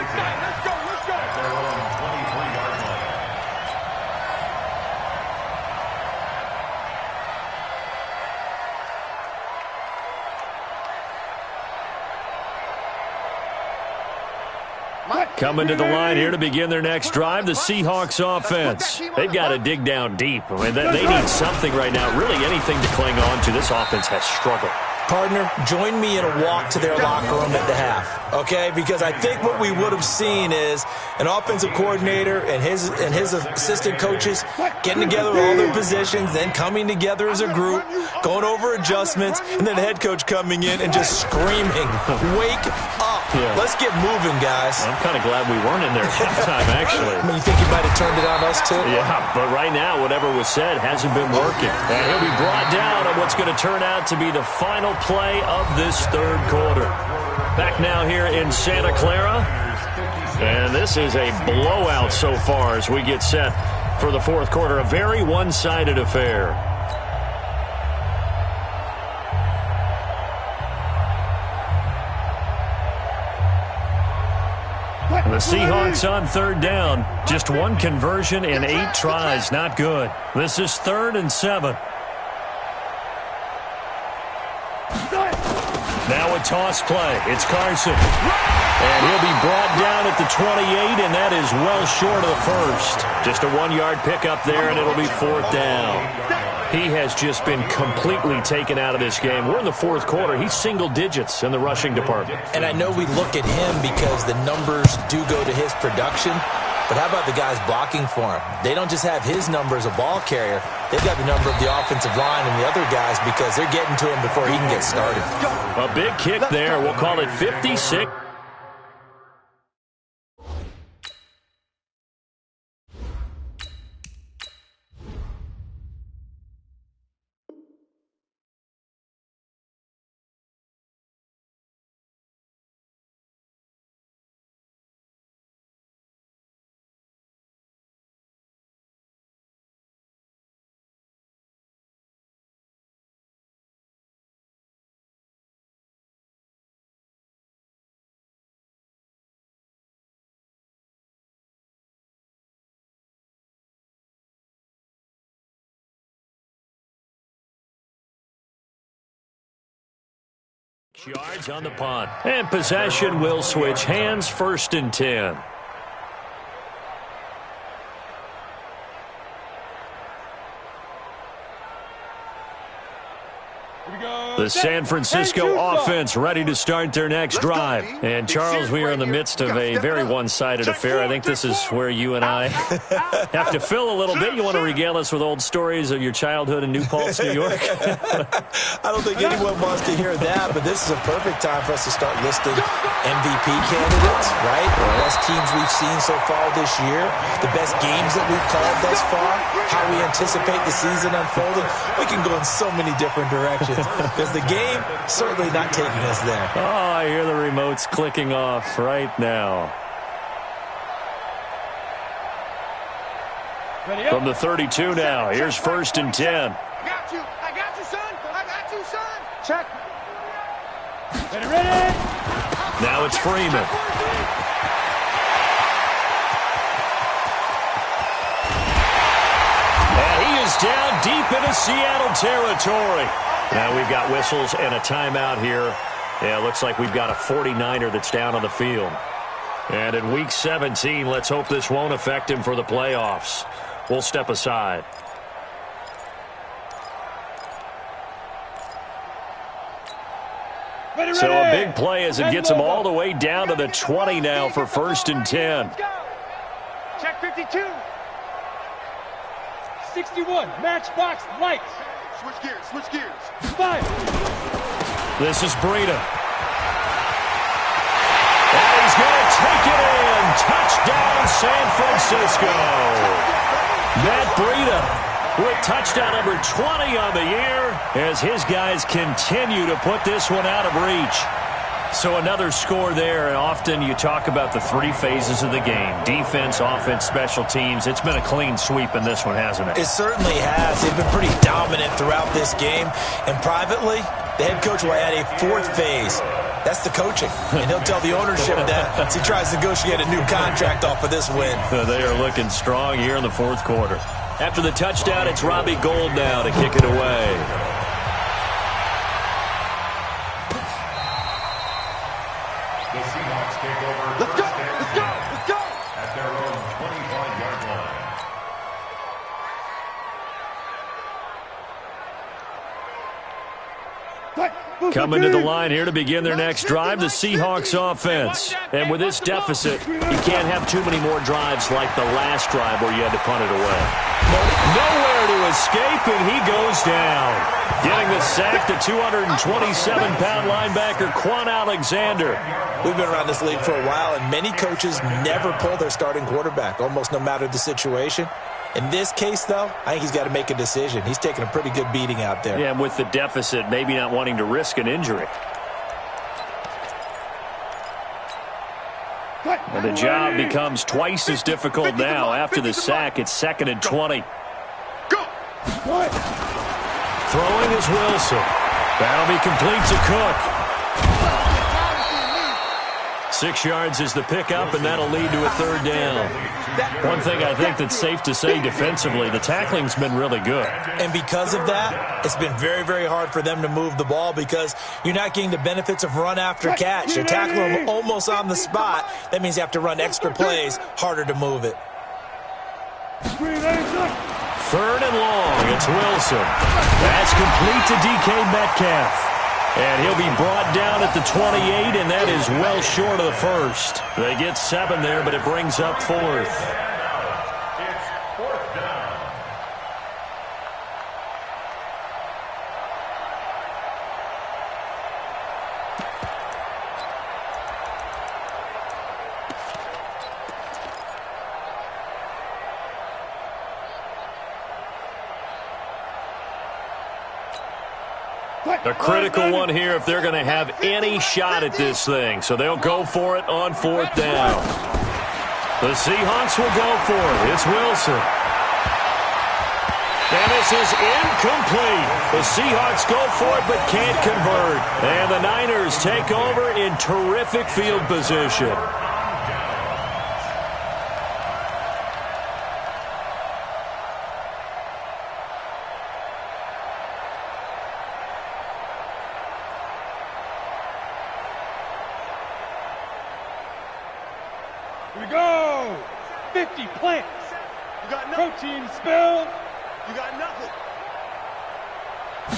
Coming to the line here to begin their next drive, the Seahawks offense. They've got to dig down deep. I mean, they need something right now, really anything to cling on to. This offense has struggled. Partner, join me in a walk to their locker room at the half, okay? Because I think what we would have seen is an offensive coordinator and his assistant coaches getting together all their positions, then coming together as a group, going over adjustments, and then the head coach coming in and just screaming, "Wake up!" Yeah. Let's get moving, guys. I'm kind of glad we weren't in there at halftime, actually. You think you might have turned it on us, too? Yeah, but right now, whatever was said hasn't been working. And he'll be brought down on what's going to turn out to be the final play of this third quarter. Back now here in Santa Clara. And this is a blowout so far as we get set for the fourth quarter. A very one-sided affair. The Seahawks on third down. Just one conversion in 8 tries. Not good. This is 3rd and 7. Now a toss play. It's Carson. And he'll be brought down at the 28, and that is well short of the first. Just a 1-yard pickup there, and it'll be 4th down. He has just been completely taken out of this game. We're in the fourth quarter. He's single digits in the rushing department. And I know we look at him because the numbers do go to his production. But how about the guys blocking for him? They don't just have his number as a ball carrier. They've got the number of the offensive line and the other guys because they're getting to him before he can get started. A big kick there. We'll call it 56. Yards on the punt. And possession will switch hands. 1st and 10. The San Francisco offense ready to start their next drive. And, Charles, we are in the midst of a very one-sided affair. I think this is where you and I have to fill a little bit. You want to regale us with old stories of your childhood in New Paltz, New York? I don't think anyone wants to hear that, but this is a perfect time for us to start listing MVP candidates, right? The best teams we've seen so far this year, the best games that we've called thus far, how we anticipate the season unfolding. We can go in so many different directions. Because the game certainly not taking us there. Oh, I hear the remotes clicking off right now. From the 32 now. Here's 1st and 10. I got you, son. I got you, son. Check. Ready. Now it's Freeman. And he is down deep into Seattle territory. Now we've got whistles and a timeout here. Yeah, it looks like we've got a 49er that's down on the field. And in Week 17, let's hope this won't affect him for the playoffs. We'll step aside. So a big play as it gets him all the way down to the 20 now for 1st and 10. Check 52. 61. Matchbox lights. Switch gears, switch gears. 5. This is Breida. And he's going to take it in. Touchdown, San Francisco. Matt Breida with touchdown number 20 on the year as his guys continue to put this one out of reach. So another score there, and often you talk about the 3 phases of the game. Defense, offense, special teams. It's been a clean sweep in this one, hasn't it? It certainly has. They've been pretty dominant throughout this game. And privately, the head coach will add a 4th phase. That's the coaching. And he'll tell the ownership that as he tries to negotiate a new contract off of this win. They are looking strong here in the fourth quarter. After the touchdown, it's Robbie Gould now to kick it away. The Seahawks take over. Let's go, let's go, let's go. At their own 25-yard line. Coming to the line here to begin their next drive, the Seahawks offense. And with this deficit, you can't have too many more drives like the last drive where you had to punt it away. Nowhere to escape, and he goes down. Getting the sack, the 227-pound linebacker, Quan Alexander. We've been around this league for a while, and many coaches never pull their starting quarterback, almost no matter the situation. In this case, though, I think he's got to make a decision. He's taking a pretty good beating out there. Yeah, and with the deficit, maybe not wanting to risk an injury. And the job becomes twice as difficult now. After the sack, it's 2nd and 20. Throwing is Wilson. That'll be complete to Cook. 6 yards is the pickup, and that'll lead to a 3rd down. One thing I think that's safe to say defensively, the tackling's been really good. And because of that, it's been very, very hard for them to move the ball because you're not getting the benefits of run after catch. You're tackling them almost on the spot. That means you have to run extra plays, harder to move it. 3rd and long, it's Wilson. That's complete to DK Metcalf. And he'll be brought down at the 28, and that is well short of the first. They get 7 there, but it brings up 4th. It's 4th down. A critical one here if they're going to have any shot at this thing. So they'll go for it on 4th down. The Seahawks will go for it. It's Wilson. And this is incomplete. The Seahawks go for it but can't convert. And the Niners take over in terrific field position. Here we go. 50 plants. You got nothing. Protein spill. You got nothing.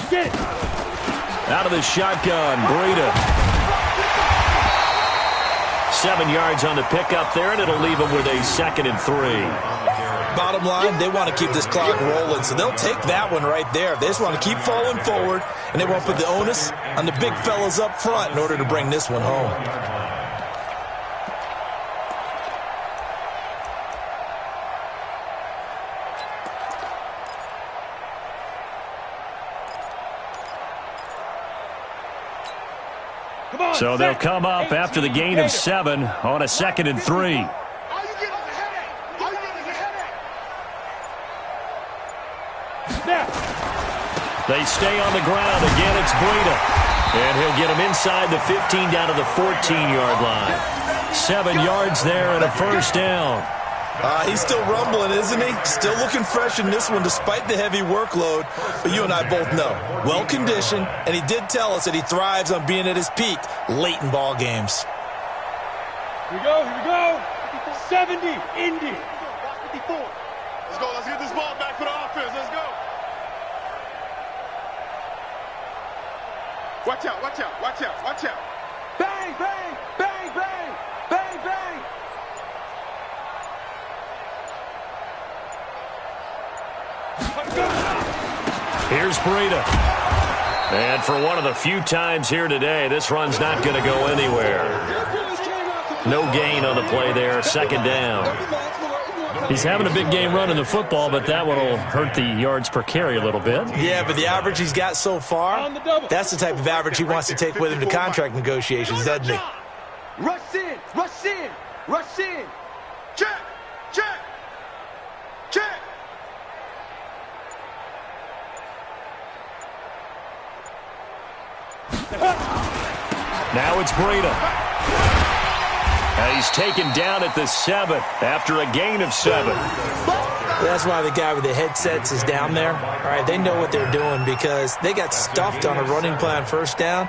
Get it. Out of the shotgun, Breida. 7 yards on the pickup there, and it'll leave them with a 2nd and 3. Bottom line, they want to keep this clock rolling, so they'll take that one right there. They just want to keep falling forward, and they won't put the onus on the big fellas up front in order to bring this one home. So they'll come up after the gain of 7 on a 2nd and 3. All you get is a headache. All you get is a headache. They stay on the ground. Again, it's Breida. And he'll get him inside the 15 down to the 14-yard line. 7 yards there and a 1st down. He's still rumbling, isn't he? Still looking fresh in this one despite the heavy workload. But you and I both know, well-conditioned, and he did tell us that he thrives on being at his peak late in ball games. Here we go. 70, Indy. 54. Let's go. Let's get this ball back for the offense. Let's go. Watch out. Bang, bang, bang, bang, bang, bang. Here's Breida. And for one of the few times here today, this run's not going to go anywhere. No gain on the play there, 2nd down. He's having a big game running the football, but that one will hurt the yards per carry a little bit. Yeah, but the average he's got so far, that's the type of average he wants to take with him to contract negotiations, doesn't he? Rush in. Check. Now it's Breida. And he's taken down at the 7 after a gain of 7. That's why the guy with the headsets is down there. All right, they know what they're doing because they got stuffed on a running play on 1st down.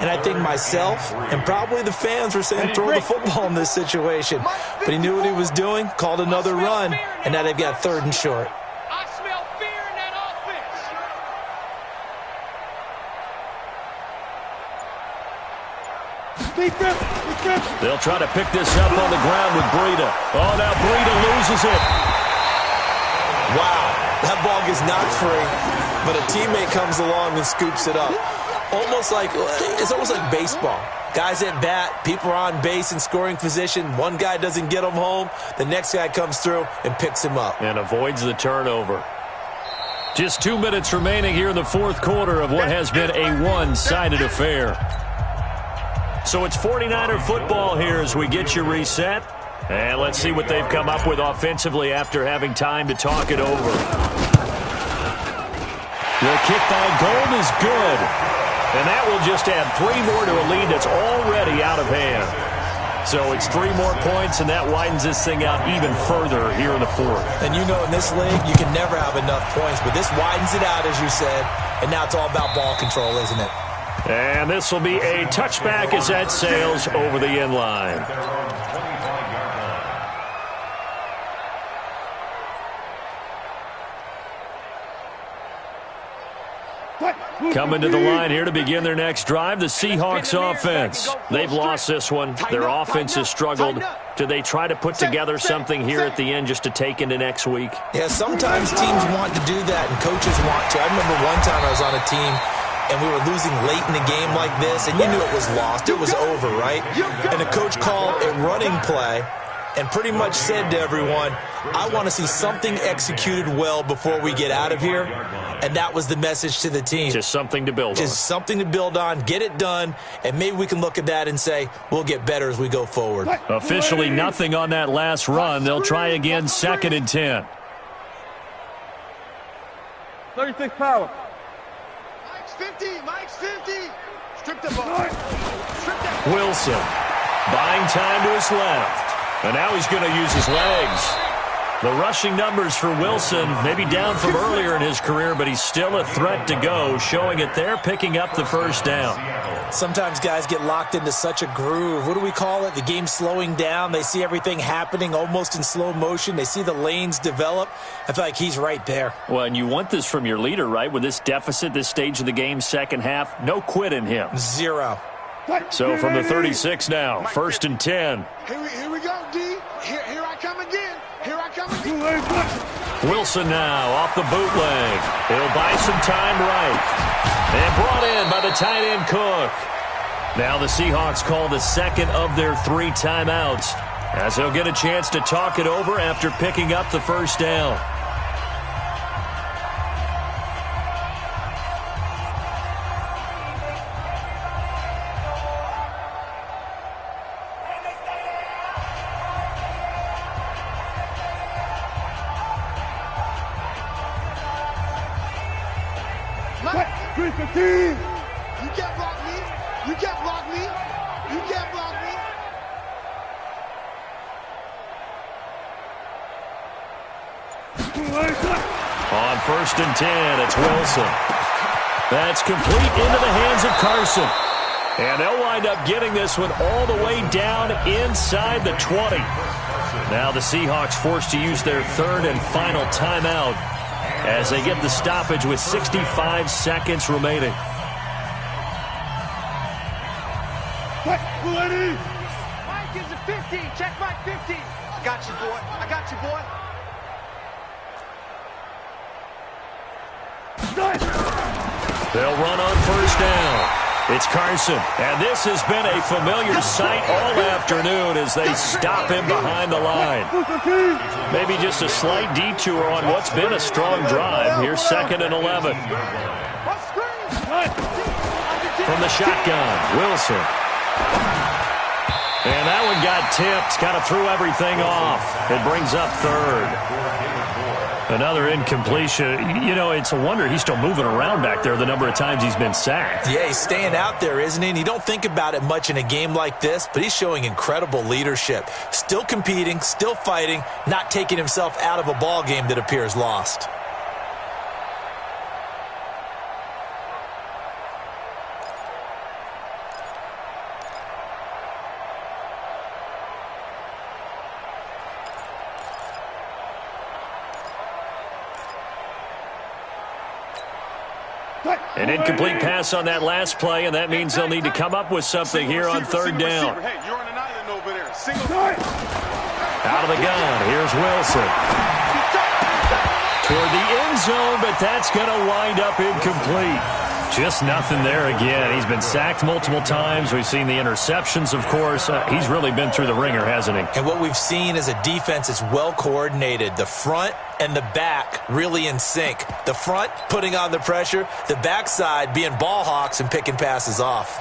And I think myself and probably the fans were saying throw the football in this situation. But he knew what he was doing, called another run, and now they've got 3rd and short. I smell fear in that offense. They'll try to pick this up on the ground with Breida. Oh, now Breida loses it. Wow, that ball gets knocked free, but a teammate comes along and scoops it up. It's almost like baseball. Guys at bat, people are on base in scoring position. One guy doesn't get him home. The next guy comes through and picks him up. And avoids the turnover. Just 2 minutes remaining here in the fourth quarter of what has been a one-sided affair. So it's 49er football here as we get you reset. And let's see what they've come up with offensively after having time to talk it over. The kick by Gold is good. And that will just add 3 more to a lead that's already out of hand. So it's 3 more points, and that widens this thing out even further here in the fourth. And you know in this league, you can never have enough points, but this widens it out, as you said, and now it's all about ball control, isn't it? And this will be a touchback as that sails over the end line. Coming to the line here to begin their next drive, the Seahawks offense. They've lost this one. Their offense has struggled. Do they try to put together something here at the end just to take into next week? Yeah, sometimes teams want to do that and coaches want to. I remember one time I was on a team and we were losing late in the game like this, and you knew it was lost. It was over, right? And the coach called a running play and pretty much said to everyone, I want to see something executed well before we get out of here. And that was the message to the team. Just something to build on. Just something to build on, get it done, and maybe we can look at that and say, we'll get better as we go forward. Officially nothing on that last run. They'll try again, 2nd and 10. 36 power. Mike's 50, Mike's 50. Strip the ball. Strip that. Wilson buying time to his left. And now he's going to use his legs. The rushing numbers for Wilson, maybe down from earlier in his career, but he's still a threat to go, showing it there, picking up the first down. Sometimes guys get locked into such a groove. What do we call it? The game's slowing down. They see everything happening almost in slow motion. They see the lanes develop. I feel like he's right there. Well, and you want this from your leader, right? With this deficit, this stage of the game, second half, no quit in him. 0. So from the 36 now, 1st and 10. Here we go, D. Here I come again. Here I come again. Wilson now off the bootleg. He'll buy some time right. And brought in by the tight end Cook. Now the Seahawks call the second of their 3 timeouts, as they'll get a chance to talk it over after picking up the first down. You can't block me. You can't block me. You can't block me. On 1st and 10, it's Wilson. That's complete into the hands of Carson. And they'll wind up getting this one all the way down inside the 20. Now the Seahawks forced to use their 3rd and final timeout as they get the stoppage with 65 seconds remaining. Mike is a 50. Check Mike 50. I got you, boy. I got you, boy. They'll run on 1st down. It's Carson, and this has been a familiar sight all afternoon as they stop him behind the line. Maybe just a slight detour on what's been a strong drive. Here's 2nd and 11. From the shotgun, Wilson. And that one got tipped, kind of threw everything off. It brings up 3rd. Another incompletion. You know, it's a wonder he's still moving around back there the number of times he's been sacked. Yeah, he's staying out there, isn't he? And you don't think about it much in a game like this, but he's showing incredible leadership. Still competing, still fighting, not taking himself out of a ball game that appears lost. An incomplete pass on that last play, and that means they'll need to come up with something here on third down. Hey, you're on an island over there. Out of the gun, here's Wilson. Toward the end zone, but that's going to wind up incomplete. Just nothing there again. He's been sacked multiple times. We've seen the interceptions, of course. He's really been through the ringer, hasn't he? And what we've seen is a defense that's well coordinated. The front and the back really in sync. The front putting on the pressure, the backside being ball hawks and picking passes off.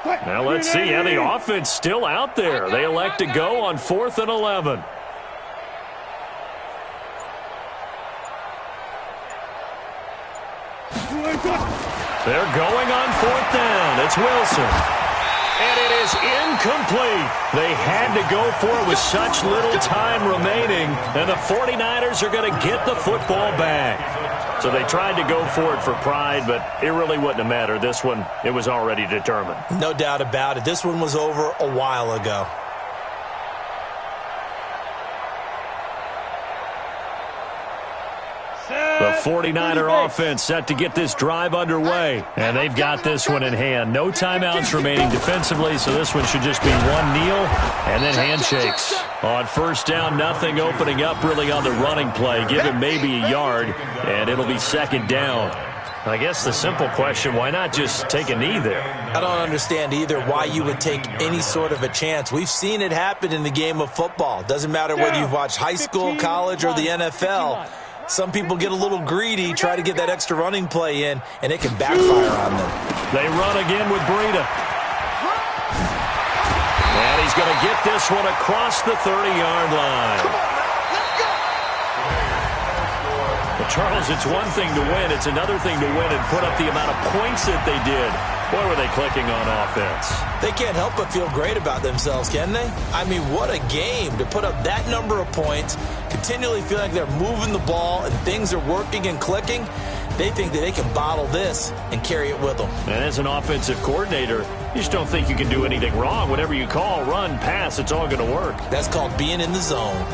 Now let's see how the offense still out there. They elect to go on 4th and 11. They're going on 4th down. It's Wilson. And it is incomplete. They had to go for it with such little time remaining. And the 49ers are going to get the football back. So they tried to go for it for pride, but it really wouldn't have mattered. This one, it was already determined. No doubt about it. This one was over a while ago. The 49er offense set to get this drive underway. And they've got this one in hand. No timeouts remaining defensively, so this one should just be one kneel and then handshakes. On first down, nothing opening up really on the running play. Give him maybe a yard, and it'll be second down. I guess the simple question, why not just take a knee there? I don't understand either why you would take any sort of a chance. We've seen it happen in the game of football. Doesn't matter whether you've watched high school, college, or the NFL. Some people get a little greedy, try to get that extra running play in, and it can backfire on them. They run again with Breida. And he's going to get this one across the 30-yard line. Well, Charles, it's one thing to win. It's another thing to win and put up the amount of points that they did. Boy, were they clicking on offense. They can't help but feel great about themselves, can they? I mean, what a game to put up that number of points, continually feel like they're moving the ball and things are working and clicking. They think that they can bottle this and carry it with them. And as an offensive coordinator, you just don't think you can do anything wrong. Whatever you call, run, pass, it's all going to work. That's called being in the zone.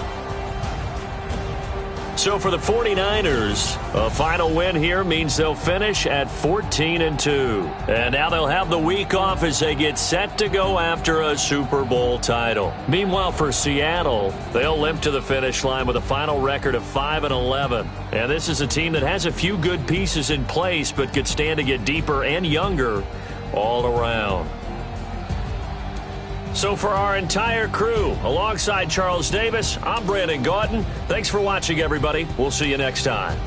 So for the 49ers, a final win here means they'll finish at 14-2. And now they'll have the week off as they get set to go after a Super Bowl title. Meanwhile, for Seattle, they'll limp to the finish line with a final record of 5-11. And this is a team that has a few good pieces in place, but could stand to get deeper and younger all around. So for our entire crew, alongside Charles Davis, I'm Brandon Gaudin. Thanks for watching, everybody. We'll see you next time.